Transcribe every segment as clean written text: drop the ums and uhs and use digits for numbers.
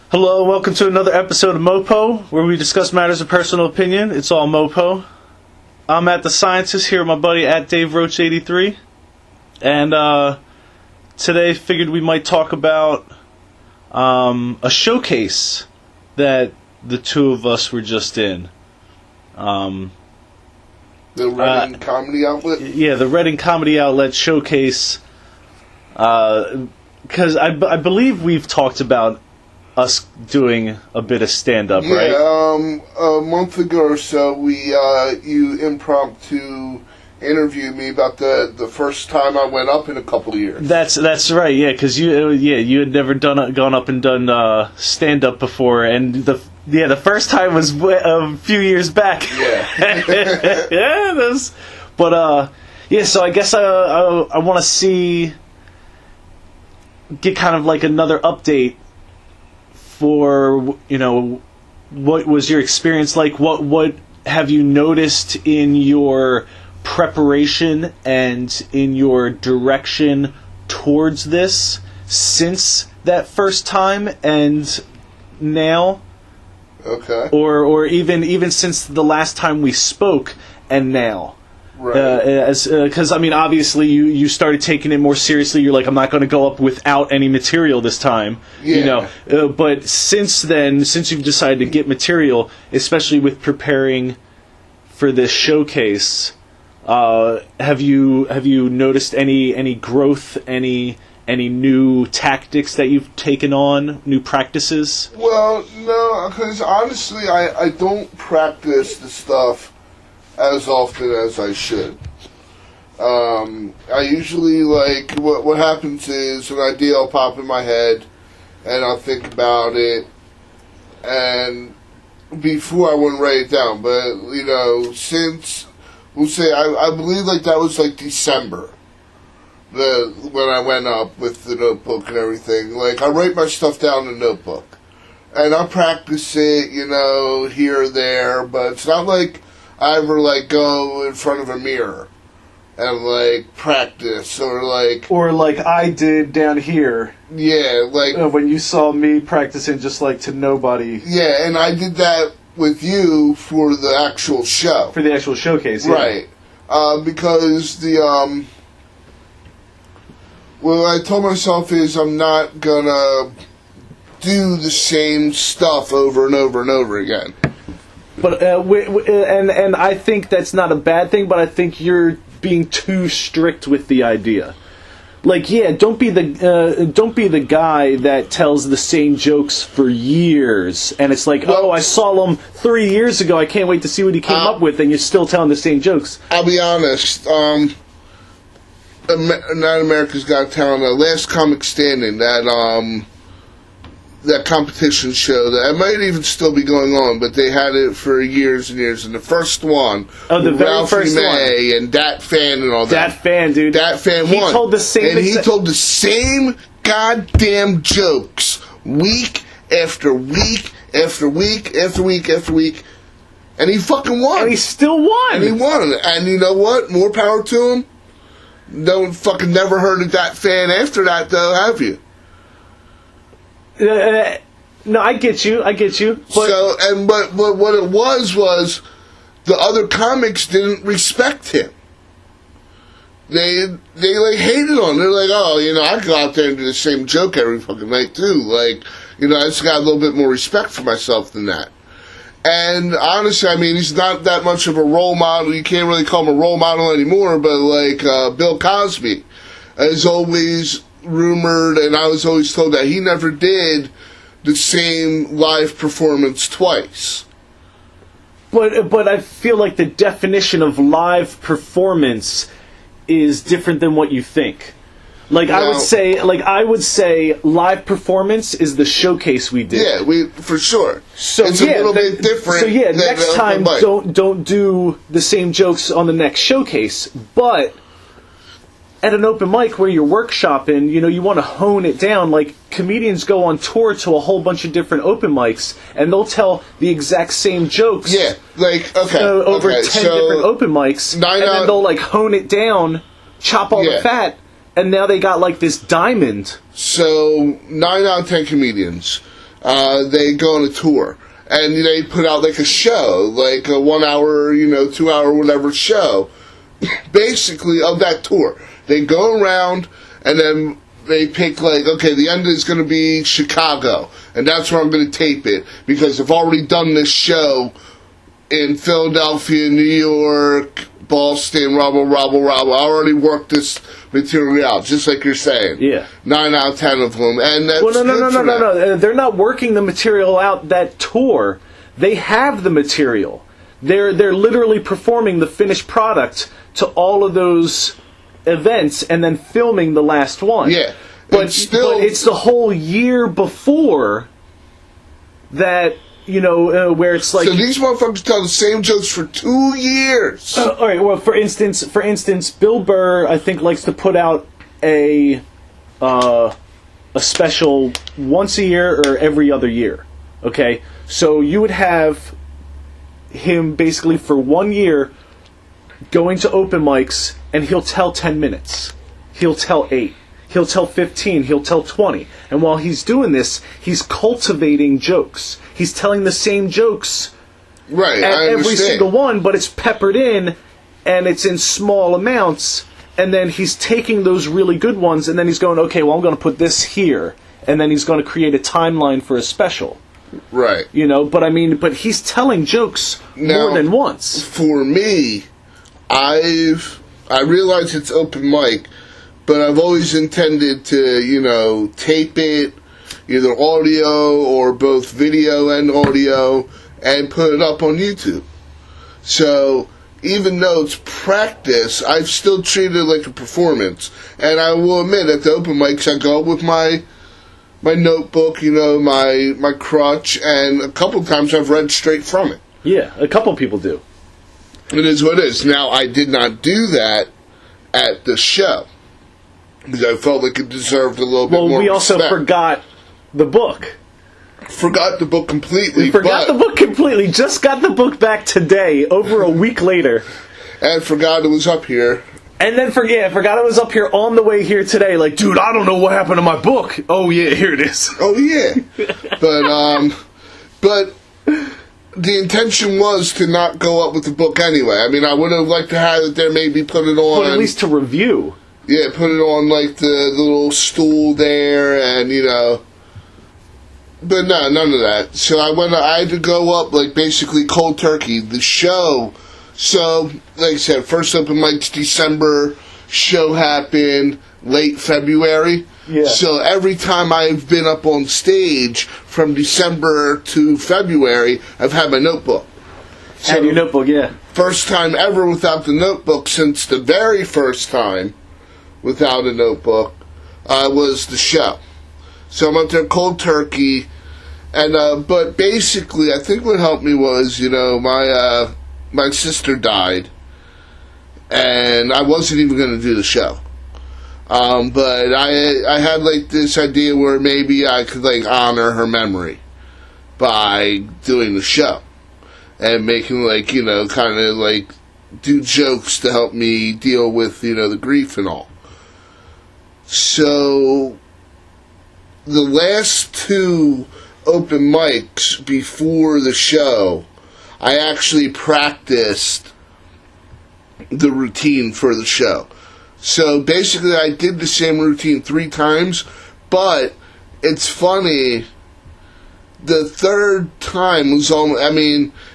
Hello, welcome to another episode of MOPO, where we discuss matters of personal opinion. It's all MOPO. I'm at the Scientist here with my buddy at Dave Roach 83, and today figured we might talk about a showcase that the two of us were just in. The Reading Comedy Outlet? Yeah, the Reading Comedy Outlet showcase. Because I believe we've talked about us doing a bit of stand-up, right? Yeah, a month ago or so, you impromptu interviewed me about the first time I went up in a couple of years. That's right, yeah, because you had never gone up and done stand-up before, and the first time was a few years back. Yeah. Yeah, so I guess I want to get kind of like another update for, what was your experience like? What have you noticed in your preparation and in your direction towards this since that first time and now? Okay. Or even since the last time we spoke and now. Right. Because obviously you started taking it more seriously. You're like, I'm not going to go up without any material this time. Yeah. But since then, since you've decided to get material, especially with preparing for this showcase, have you noticed any growth, any new tactics that you've taken on, new practices? Well, no, because honestly, I don't practice the stuff as often as I should. I usually, what happens is an idea will pop in my head, and I'll think about it, and before I wouldn't write it down, but, since, we'll say, I believe, that was, December, when I went up with the notebook and everything. I write my stuff down in the notebook, and I practice it, here or there, but it's not like I ever, go in front of a mirror and, practice, or I did down here. Yeah, when you saw me practicing just, to nobody. Yeah, and I did that with you for the actual show. For the actual showcase, yeah. Right. Because what I told myself is I'm not gonna do the same stuff over and over and over again. But and I think that's not a bad thing, but I think you're being too strict with the idea. Don't be the guy that tells the same jokes for years, and it's I saw him 3 years ago. I can't wait to see what he came up with, and you're still telling the same jokes. I'll be honest. Not America's Got Talent. Last Comic Standing. That competition show that it might even still be going on, but they had it for years and years. And the first one, the very Ralphie first May one, and Dat Fan and all that. Dat Fan, dude. Dat Fan won. He told the same. And he told the same goddamn jokes week after week after week after week after week, and he fucking won. And he still won. And he won. And you know what? More power to him. Never heard of Dat Fan after that, though, have you? No, I get you. But what it was the other comics didn't respect him. They hated on him. They're like, I go out there and do the same joke every fucking night too. I just got a little bit more respect for myself than that. And honestly, he's not that much of a role model. You can't really call him a role model anymore, but Bill Cosby is always rumored, and I was always told that he never did the same live performance twice. But I feel like the definition of live performance is different than what you think. I would say live performance is the showcase we did. Yeah, for sure. So it's a little bit different. So next time don't do the same jokes on the next showcase, but at an open mic where you're workshopping, you want to hone it down. Comedians go on tour to a whole bunch of different open mics, and they'll tell the exact same jokes. Yeah, over 10 different open mics, and then they'll hone it down, chop all the fat, and now they got this diamond. So 9 out of 10 comedians they go on a tour. And they put out like a show, like a 1 hour, 2 hour, whatever show, basically of that tour. They go around and then they pick like, okay, the end is going to be Chicago, and that's where I'm going to tape it because I've already done this show in Philadelphia, New York, Boston, I already worked this material out, just like you're saying. Yeah. 9 out of 10 of them, and that's no. They're not working the material out that tour. They have the material. They're literally performing the finished product to all of those events and then filming the last one. Yeah. But it's the whole year before that, where it's like... So these motherfuckers tell the same jokes for 2 years. All right, well, for instance, Bill Burr, I think, likes to put out a special once a year or every other year. Okay? So you would have him basically for 1 year going to open mics, and he'll tell 10 minutes. He'll tell 8. He'll tell 15. He'll tell 20. And while he's doing this, he's cultivating jokes. He's telling the same jokes right, at I every single one, but it's peppered in, and it's in small amounts, and then he's taking those really good ones, and then he's going, okay, well, I'm going to put this here, and then he's going to create a timeline for a special. Right. But he's telling jokes more than once. For me, I realize it's open mic, but I've always intended to, tape it, either audio or both video and audio, and put it up on YouTube. So, even though it's practice, I've still treated it like a performance. And I will admit, at the open mics, I go with my notebook, my crutch, and a couple times I've read straight from it. Yeah, a couple people do. It is what it is. Now, I did not do that at the show, because I felt like it deserved a little bit more Well, we also respect. forgot the book. Forgot the book completely. We forgot the book completely. Just got the book back today, over a week later. And forgot it was up here. And then forgot it was up here on the way here today. Like, dude, I don't know what happened to my book. Oh, yeah, here it is. Oh, yeah. But the intention was to not go up with the book anyway. I mean, I would have liked to have it there, maybe put it on. But at least to review. Yeah, put it on, like, the little stool there, and, But no, none of that. So I had to go up, like, basically cold turkey. The show, so, like I said, first open mic's December, show happened late February. Yeah. So every time I've been up on stage from December to February, I've had my notebook. Had your notebook, yeah. First time ever without the notebook since the very first time without a notebook was the show. So I'm up there cold turkey, and but basically I think what helped me was, my sister died, and I wasn't even going to do the show. But I had like this idea where maybe I could like honor her memory by doing the show and making like, kind of like do jokes to help me deal with, the grief and all. So the last 2 open mics before the show, I actually practiced the routine for the show. So basically I did the same routine 3 times, but it's funny, the 3rd time was almost,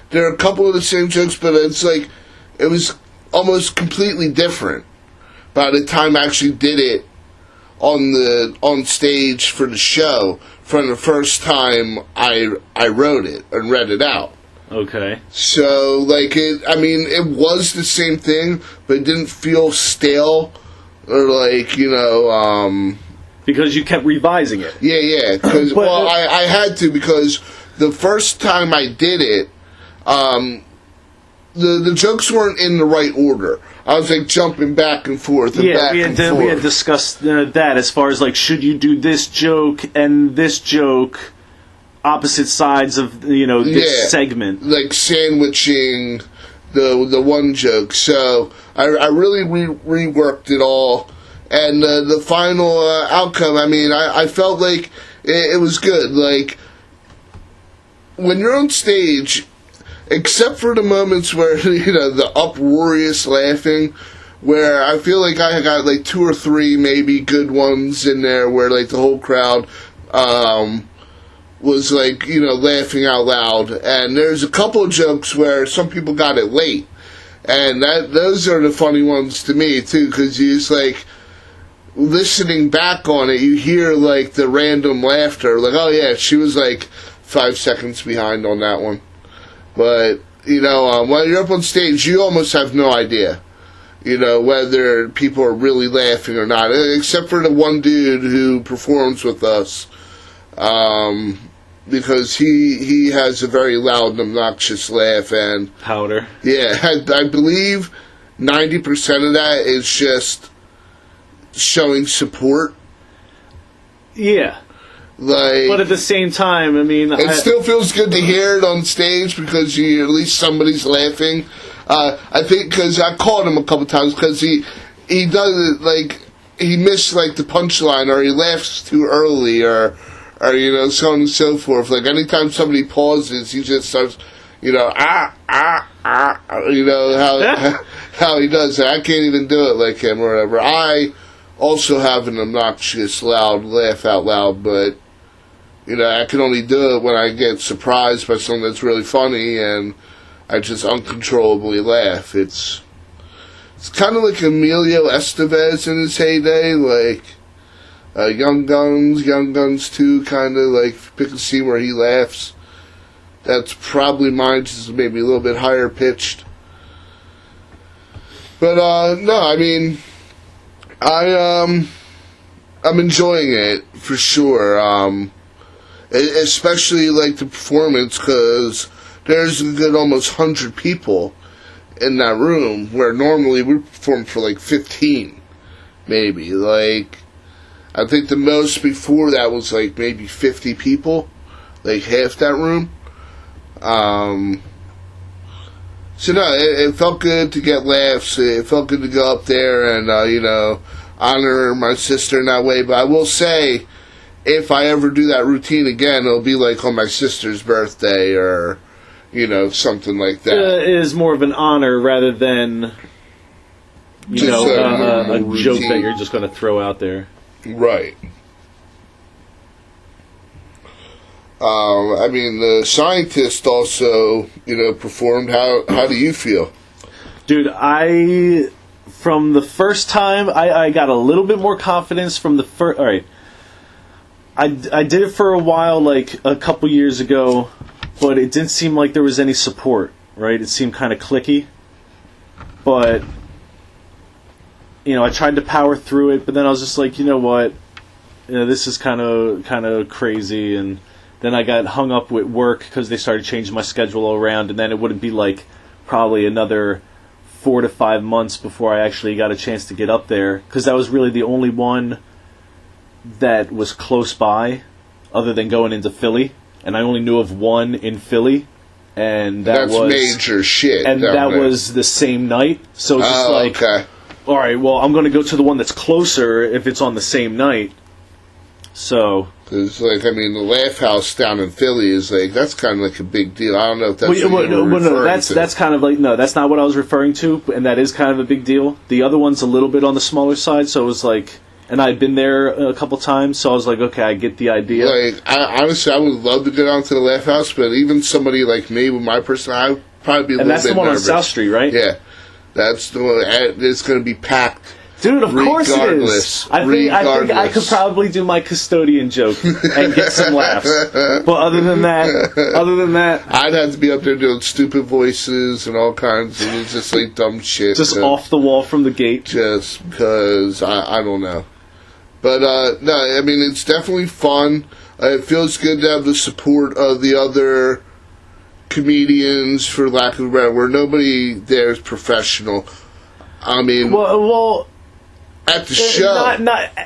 there are a couple of the same jokes, but it's like, it was almost completely different by the time I actually did it on stage for the show from the first time I wrote it and read it out. Okay. So, like, it was the same thing, but it didn't feel stale or, like, Because you kept revising it. Yeah, because, I had to, because the first time I did it, the jokes weren't in the right order. I was, like, jumping back and forth and back and forth. We had discussed that as far as, like, should you do this joke and this joke opposite sides of, this segment. Like sandwiching the one joke. So I really reworked it all. And the final outcome, I felt like it was good. Like, when you're on stage, except for the moments where, the uproarious laughing, where I feel like I got like 2 or 3 maybe good ones in there where like the whole crowd was like, laughing out loud. And there's a couple of jokes where some people got it late. And those are the funny ones to me too, because you just like, listening back on it, you hear like the random laughter, like, oh yeah, she was like 5 seconds behind on that one. But, when you're up on stage, you almost have no idea, whether people are really laughing or not, except for the one dude who performs with us, because he has a very loud and obnoxious laugh, and Powder. Yeah, I believe 90% of that is just showing support. Yeah. But at the same time, I mean, it still feels good to hear it on stage because at least somebody's laughing. I think because I called him a couple times because he does it like he missed like the punchline or he laughs too early or so on and so forth. Like anytime somebody pauses, he just starts how he does it. I can't even do it like him or whatever. I also have an obnoxious, loud laugh out loud, but I can only do it when I get surprised by something that's really funny, and I just uncontrollably laugh. It's kind of like Emilio Estevez in his heyday, like Young Guns 2, kind of like pick a scene where he laughs. That's probably mine, just maybe a little bit higher pitched. But no, I mean, I'm enjoying it for sure. Especially like the performance, because there's a good almost 100 people in that room, where normally we perform for like 15, maybe. Like, I think the most before that was like maybe 50 people, like half that room. So no, it felt good to get laughs. It felt good to go up there and honor my sister in that way. But I will say, if I ever do that routine again, it'll be like on my sister's birthday or, something like that. It is more of an honor rather than, a joke that you're just going to throw out there. Right. I mean, the scientist also, performed. How do you feel? Dude, from the first time, I got a little bit more confidence from the first... All right. I did it for a while, like a couple years ago, but it didn't seem like there was any support, right? It seemed kind of cliquey. But, I tried to power through it, but then I was just like, you know what? This is kind of crazy, and then I got hung up with work because they started changing my schedule around, and then it would be like probably another 4 to 5 months before I actually got a chance to get up there, because that was really the only one that was close by, other than going into Philly, and I only knew of one in Philly, and that's major shit. And that was the same night, so it's just like, okay. All right, well, I'm going to go to the one that's closer if it's on the same night. So, because the Laugh House down in Philly is like, that's kind of like a big deal. I don't know if that's that's kind of like, no, that's not what I was referring to, and that is kind of a big deal. The other one's a little bit on the smaller side, so it was like. And I'd been there a couple times, so I was like, okay, I get the idea. Honestly, I would love to go down to the Laugh House, but even somebody like me with my personality, I'd probably be a little bit nervous. And that's the one on South Street, right? Yeah. That's the one. It's going to be packed. Dude, of course it is. I think I could probably do my custodian joke and get some laughs. But other than that, I'd have to be up there doing stupid voices and all kinds of just like dumb shit. Just off the wall from the gate. Just because I don't know. But, no, I mean, it's definitely fun. It feels good to have the support of the other comedians, for lack of a better word. Nobody there is professional. I mean, well at the show.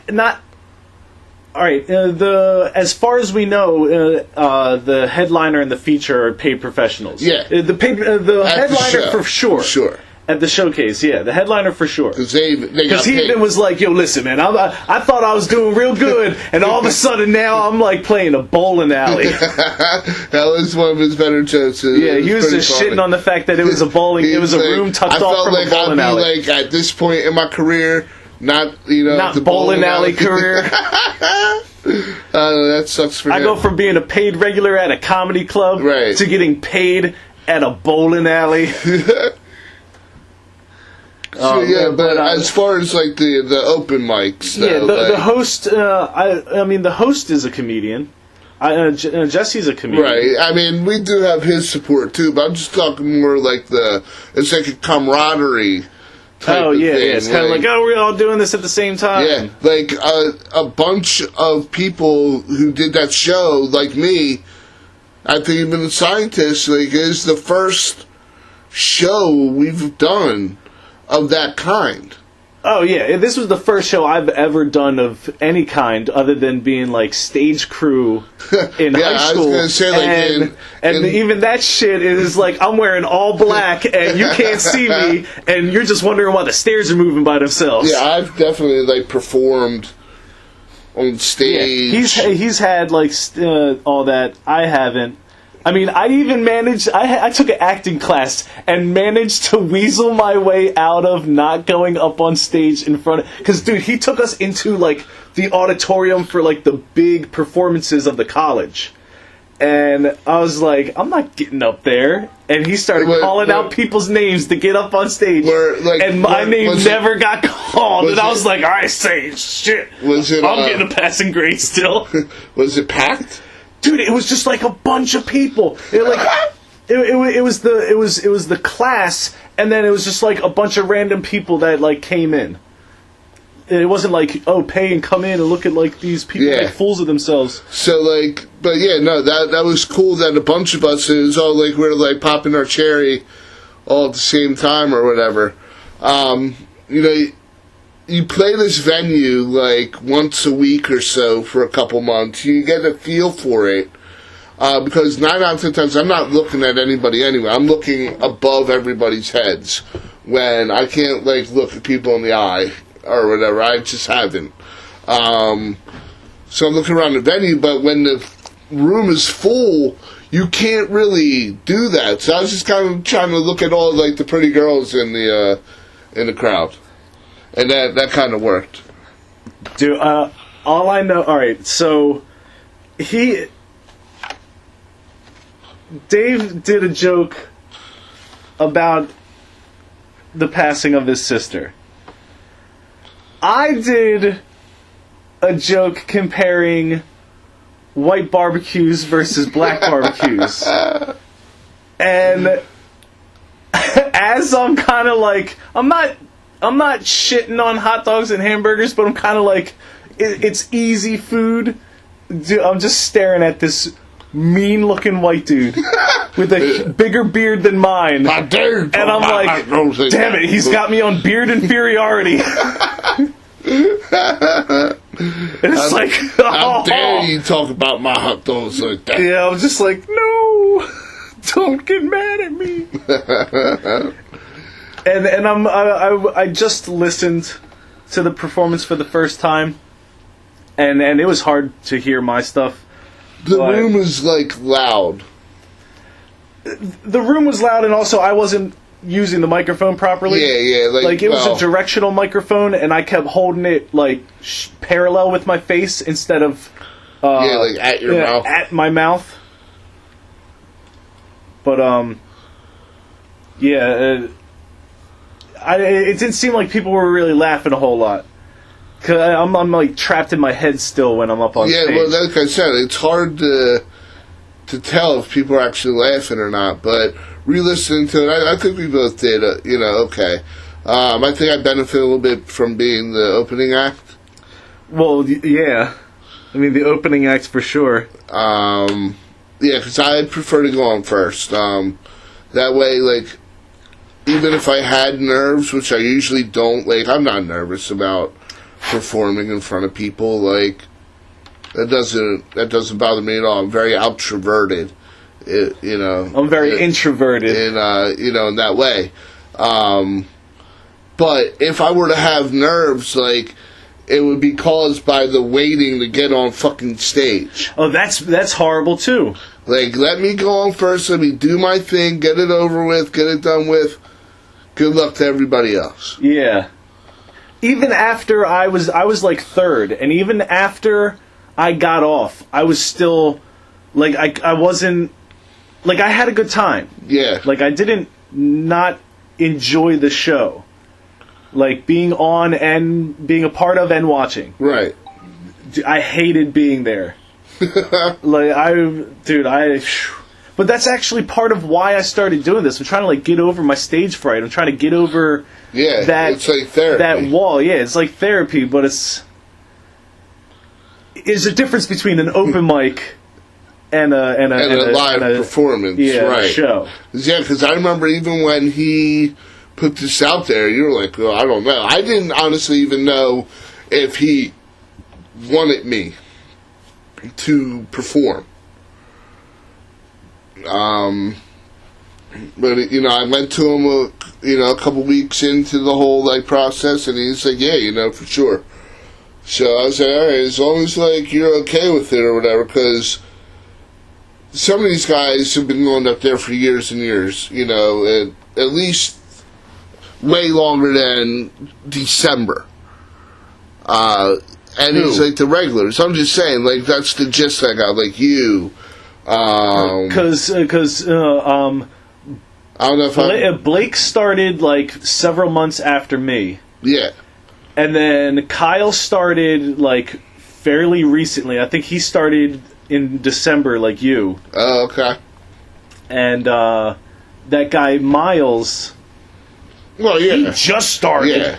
Not. All right. As far as we know, the headliner and the feature are paid professionals. Yeah. The headliner for sure. Sure. At the showcase, yeah, the headliner for sure. Because he even was like, "Yo, listen, man, I thought I was doing real good, and all of a sudden now I'm like playing a bowling alley." That was one of his better jokes. Yeah, he was just shitting on the fact that it was a bowling, it was a room tucked off from a bowling alley. I felt like at this point in my career, not the bowling alley career. That sucks for him. I go from being a paid regular at a comedy club to getting paid at a bowling alley. But as far as like the open mics, the host. I mean, the host is a comedian. Jesse's a comedian, right? I mean, we do have his support too, but I'm just talking more like it's like a camaraderie. Oh yeah, it's kind of like, we're all doing this at the same time. Yeah, like a bunch of people who did that show, like me. I think even the scientists, like, is the first show we've done of that kind. Oh yeah, this was the first show I've ever done of any kind other than being like stage crew in high school. I was gonna say, and even that shit is like I'm wearing all black and you can't see me and you're just wondering why the stairs are moving by themselves. Yeah, I've definitely like performed on stage. Yeah, he's had like all that. I haven't. I mean, I even managed... I took an acting class and managed to weasel my way out of not going up on stage in front of... Because, dude, he took us into, like, the auditorium for, like, the big performances of the college. And I was like, I'm not getting up there. And he started calling out people's names to get up on stage. And my name never got called. And I was like, I say shit. I'm getting a passing grade still. Was it packed? Dude, it was just like a bunch of people. It was the class, and then it was just like a bunch of random people that like came in. It wasn't like, pay and come in and look at like these people like fools of themselves. So like, but yeah, no, that was cool that a bunch of us, it was all like we're like popping our cherry all at the same time or whatever. You play this venue like once a week or so for a couple months. You get a feel for it. Because 9 out of 10 times I'm not looking at anybody anyway. I'm looking above everybody's heads when I can't like look at people in the eye or whatever. I just haven't. So I'm looking around the venue, but when the room is full, you can't really do that. So I was just kind of trying to look at all like the pretty girls in the crowd. And that kind of worked. Dude, all I know... Alright, so... Dave did a joke about the passing of his sister. I did a joke comparing white barbecues versus black barbecues. And... as I'm kind of like... I'm not shitting on hot dogs and hamburgers, but I'm kind of like, it's easy food. Dude, I'm just staring at this mean-looking white dude with a bigger beard than mine. And I'm like, damn it, he's got me on beard inferiority. And it's like, how dare you talk about my hot dogs like that? Yeah, I'm just like, no, don't get mad at me. And I just listened to the performance for the first time, and it was hard to hear my stuff. The room was like loud. The room was loud, and also I wasn't using the microphone properly. Yeah, like it was a directional microphone, and I kept holding it like parallel with my face instead of like at your mouth, at my mouth. But it didn't seem like people were really laughing a whole lot. Cause I'm like trapped in my head still when I'm up on stage. Yeah, well, like I said, it's hard to tell if people are actually laughing or not. But re-listening to it, I think we both did, okay. I think I benefit a little bit from being the opening act. Well, yeah. I mean, the opening act for sure. Yeah, because I prefer to go on first. That way, like, even if I had nerves, which I usually don't, like, I'm not nervous about performing in front of people. Like, that doesn't bother me at all. I'm very introverted. I'm very introverted. In that way. But if I were to have nerves, like, it would be caused by the waiting to get on fucking stage. Oh, that's horrible too. Like, let me go on first, let me do my thing, get it over with, get it done with. Good luck to everybody else. Yeah. Even after I was like third, and even after I got off, I was still, like, I wasn't, like, I had a good time. Yeah. Like, I didn't not enjoy the show. Like, being on and being a part of and watching. Right. I hated being there. Like, but that's actually part of why I started doing this. I'm trying to, like, get over my stage fright. I'm trying to get over it's like therapy. that wall. Yeah, it's like therapy, but it's a difference between an open mic and a live performance, right? Show. Yeah, because I remember even when he put this out there, you were like, well, I don't know. I didn't honestly even know if he wanted me to perform. But, you know, I went to him, a couple weeks into the whole, like, process, and he's like, yeah, for sure. So I was like, all right, as long as, like, you're okay with it or whatever, because some of these guys have been going up there for years and years, at least way longer than December. And he's like the regulars. I'm just saying, like, that's the gist I got. Like, you. Because I don't know if Blake started, like, several months after me. Yeah. And then Kyle started, like, fairly recently. I think he started in December, like you. Oh, okay. And that guy, Miles... Well, yeah. He just started. Yeah.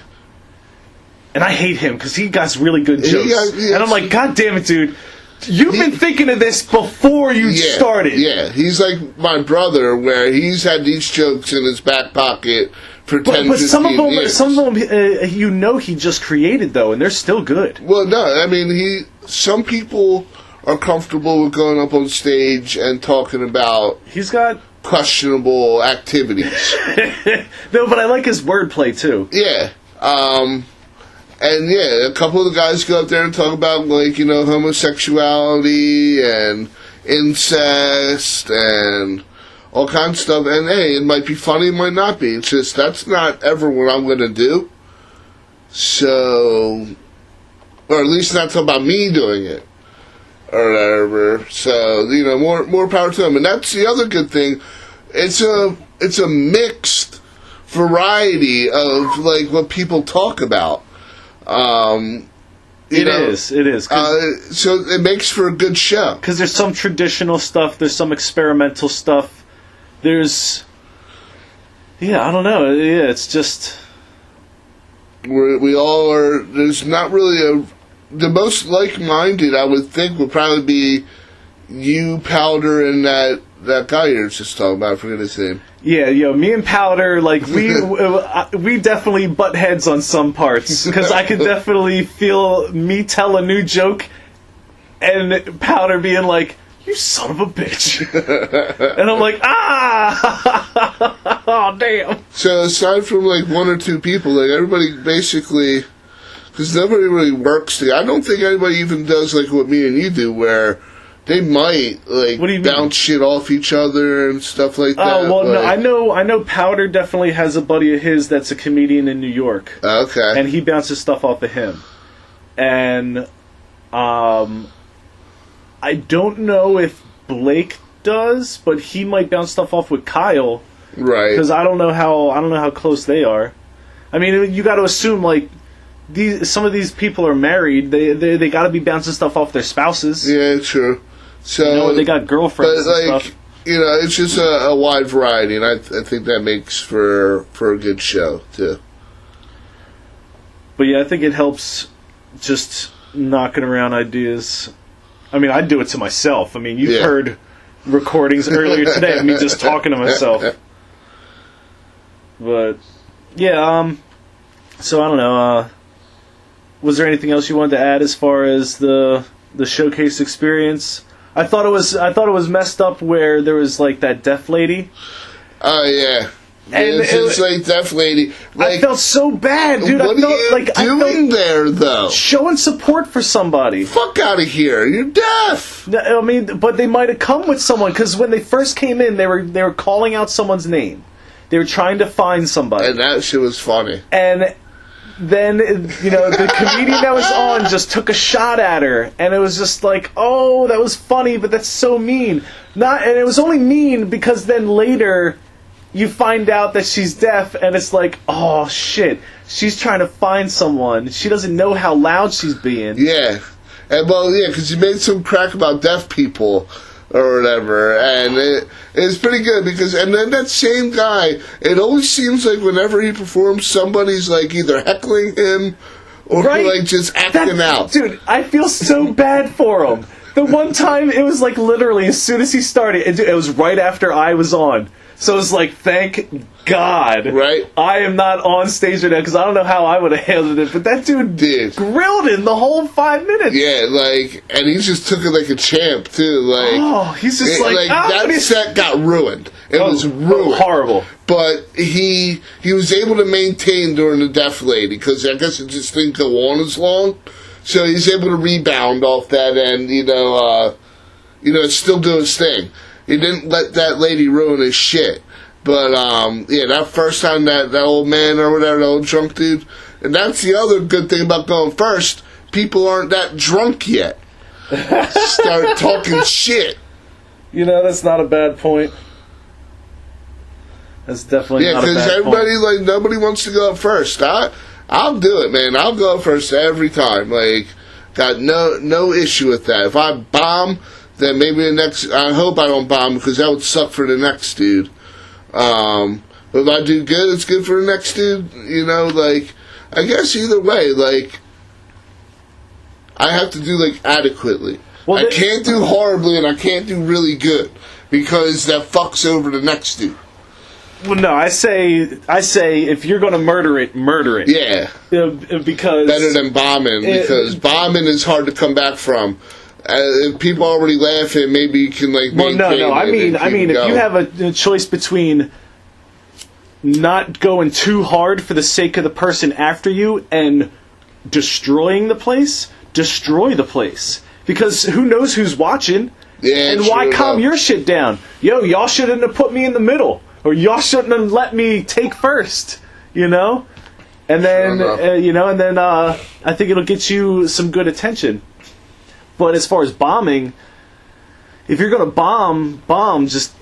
And I hate him because he got really good jokes. Yeah, and I'm like, God damn it, dude. You've been thinking of this before you started. Yeah, he's like my brother, where he's had these jokes in his back pocket for 10, but 15 years. Some of them, he just created, though, and they're still good. Well, no, I mean, some people are comfortable with going up on stage and talking about... He's got... questionable activities. No, but I like his wordplay too. Yeah. And yeah, a couple of the guys go up there and talk about, like, homosexuality and incest and all kinds of stuff. And hey, it might be funny, it might not be. It's just, that's not ever what I'm going to do. So, or at least not talk about me doing it. Or whatever. So, more power to them. And that's the other good thing. It's a mixed variety of, like, what people talk about. It is. So it makes for a good show. Because there's some traditional stuff, there's some experimental stuff. There's... Yeah, I don't know. Yeah, it's just... We all are... There's not really the most like-minded, I would think, would probably be you, Powder, and that guy you were just talking about. I forget his name. Yeah, me and Powder, like, we definitely butt heads on some parts. Because I could definitely feel me tell a new joke and Powder being like, you son of a bitch. And I'm like, oh, damn. So aside from, like, one or two people, like, everybody basically... Because nobody really works together. I don't think anybody even does, like, what me and you do, where they might, like, bounce shit off each other and stuff like that. Oh, well, like, no, I know Powder definitely has a buddy of his that's a comedian in New York. Okay. And he bounces stuff off of him. And, I don't know if Blake does, but he might bounce stuff off with Kyle. Right. Because I don't know how close they are. I mean, you got to assume, like, some of these people are married. They got to be bouncing stuff off their spouses. Yeah, true. So they got girlfriends and stuff. It's just a wide variety, and I think that makes for a good show too. But yeah, I think it helps just knocking around ideas. I mean, I do it to myself. I mean, you've heard recordings earlier today of me just talking to myself. But yeah, so I don't know. Was there anything else you wanted to add as far as the showcase experience? I thought it was messed up where there was, like, that deaf lady. Oh yeah. And it's like Deaf Lady. Like, I felt so bad, dude. What I felt are you like doing there, though? Showing support for somebody. Fuck out of here! You're deaf. I mean, but they might have come with someone because when they first came in, they were calling out someone's name. They were trying to find somebody, And that shit was funny. and then the comedian that was on just took a shot at her, and it was just like, oh, that was funny, but that's so mean. And it was only mean because then later you find out that she's deaf, and it's like, oh shit, she's trying to find someone. She doesn't know how loud she's being. Yeah, and because you made some crack about deaf people or whatever, and it's pretty good and then that same guy, it always seems like whenever he performs, somebody's like either heckling him or like just acting out. Dude, I feel so bad for him. The one time, it was like literally as soon as he started, it was right after I was on. So it was like, thank God. Right. I am not on stage right now because I don't know how I would have handled it. But that dude grilled him the whole 5 minutes. Yeah, and he just took it like a champ, too. Like, he's just that set got ruined. It was ruined. Horrible. But he was able to maintain during the Deaf Lady because I guess it just didn't go on as long. So he's able to rebound off that and, still do his thing. He didn't let that lady ruin his shit. But, that first time that old man or whatever, the old drunk dude, and that's the other good thing about going first, people aren't that drunk yet. Start talking shit. That's not a bad point. That's definitely not a bad point. Yeah, because everybody, nobody wants to go up first. I'll do it, man. I'll go up first every time. Like, got no issue with that. If I bomb, then maybe I hope I don't bomb because that would suck for the next dude. But if I do good, it's good for the next dude. I guess either way, I have to do, adequately. Well, I can't do horribly and I can't do really good because that fucks over the next dude. Well, no, I say if you're going to murder it. Yeah. Because better than bombing, because bombing is hard to come back from. If people already laughing, maybe you can Well, no. I mean, if you have a choice between not going too hard for the sake of the person after you and destroying the place, destroy the place. Because who knows who's watching? Yeah, and why calm your shit down? Yo, y'all shouldn't have put me in the middle. Or y'all shouldn't have let me take first, And then, I think it'll get you some good attention. But as far as bombing, if you're going to bomb, just,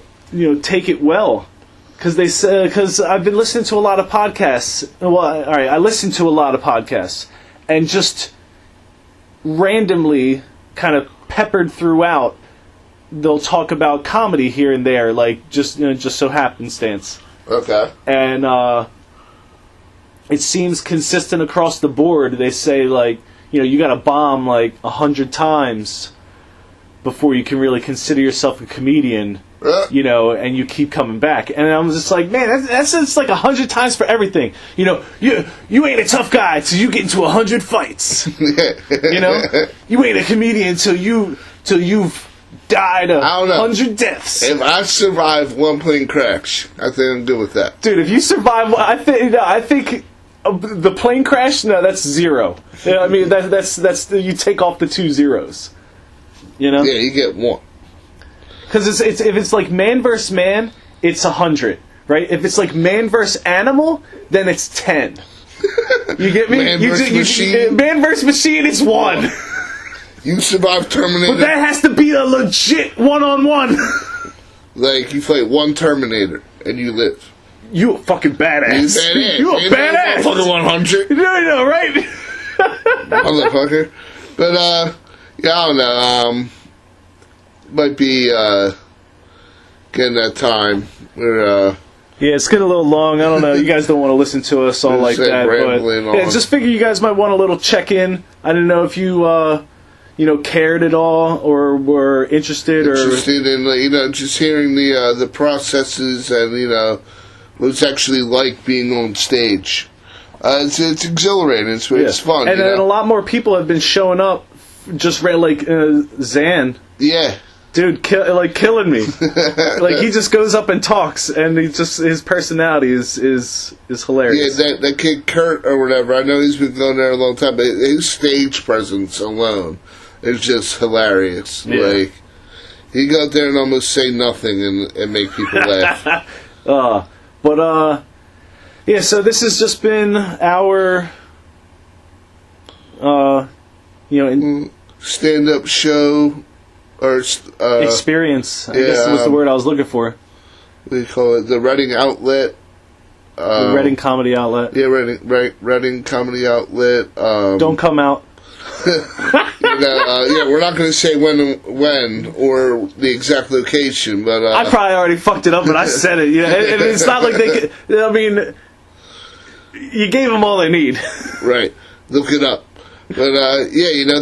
take it well. Because I've been listening to a lot of podcasts. Well, all right, I listen to a lot of podcasts. And just randomly, kind of peppered throughout, they'll talk about comedy here and there, just so happenstance. Okay. And it seems consistent across the board. They say you got to bomb 100 times before you can really consider yourself a comedian. And you keep coming back. And I'm just like, man, that's 100 times for everything. You ain't a tough guy till you get into 100 fights. You ain't a comedian till you've died 100 deaths. If I survive one plane crash, I think I'm good with that. Dude, if you survive, I think the plane crash. No, that's 0. I mean, that's you take off the 2 zeros. Yeah, you get 1. Because if it's like man versus man, it's 100, right? If it's like man versus animal, then it's 10. You get me? Man versus machine. Man versus machine is 1. You survive Terminator. But that has to be a legit one-on-one. You fight one Terminator and you live. You a fucking badass. You a badass. Fucking 100. No, right? Motherfucker. But I don't know. Might be getting that time where yeah, it's getting a little long. I don't know. You guys don't want to listen to us all like that, but just figure you guys might want a little check-in. I didn't know if you cared at all or were interested in just hearing the processes and what it's actually like being on stage. It's exhilarating. It's fun. And then a lot more people have been showing up. Just Zan. Yeah. dude, killing me. Like, he just goes up and talks, and his personality is hilarious. Yeah, that kid Kurt or whatever. I know he's been going there a long time, but his stage presence alone is just hilarious. Yeah. Like, he go out there and almost say nothing and make people laugh. Yeah. So this has just been our, stand-up show. Or experience, I guess was the word I was looking for. What do you call it? The Reading Outlet. The Reading Comedy Outlet. Yeah, Reading Comedy Outlet. Don't come out. We're not going to say when or the exact location, but I probably already fucked it up, but I said it. Yeah, and it's not like they could, I mean, you gave them all they need. Right. Look it up. But,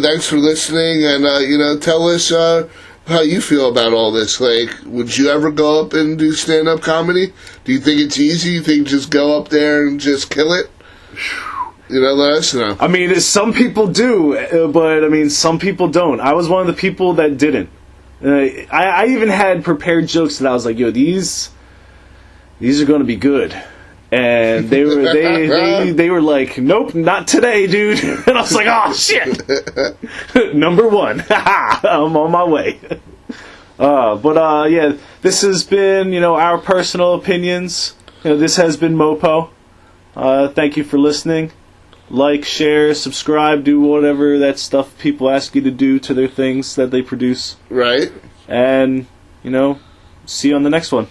thanks for listening, and, tell us how you feel about all this. Like, would you ever go up and do stand-up comedy? Do you think it's easy? You think just go up there and just kill it? Let us know. I mean, some people do, but, I mean, some people don't. I was one of the people that didn't. I even had prepared jokes that I was like, yo, these are going to be good. And they were like, nope, not today, dude. And I was like, oh shit, number one, I'm on my way. This has been our personal opinions. This has been MOPO. Thank you for listening. Like, share, subscribe, do whatever that stuff people ask you to do to their things that they produce. Right. And see you on the next one.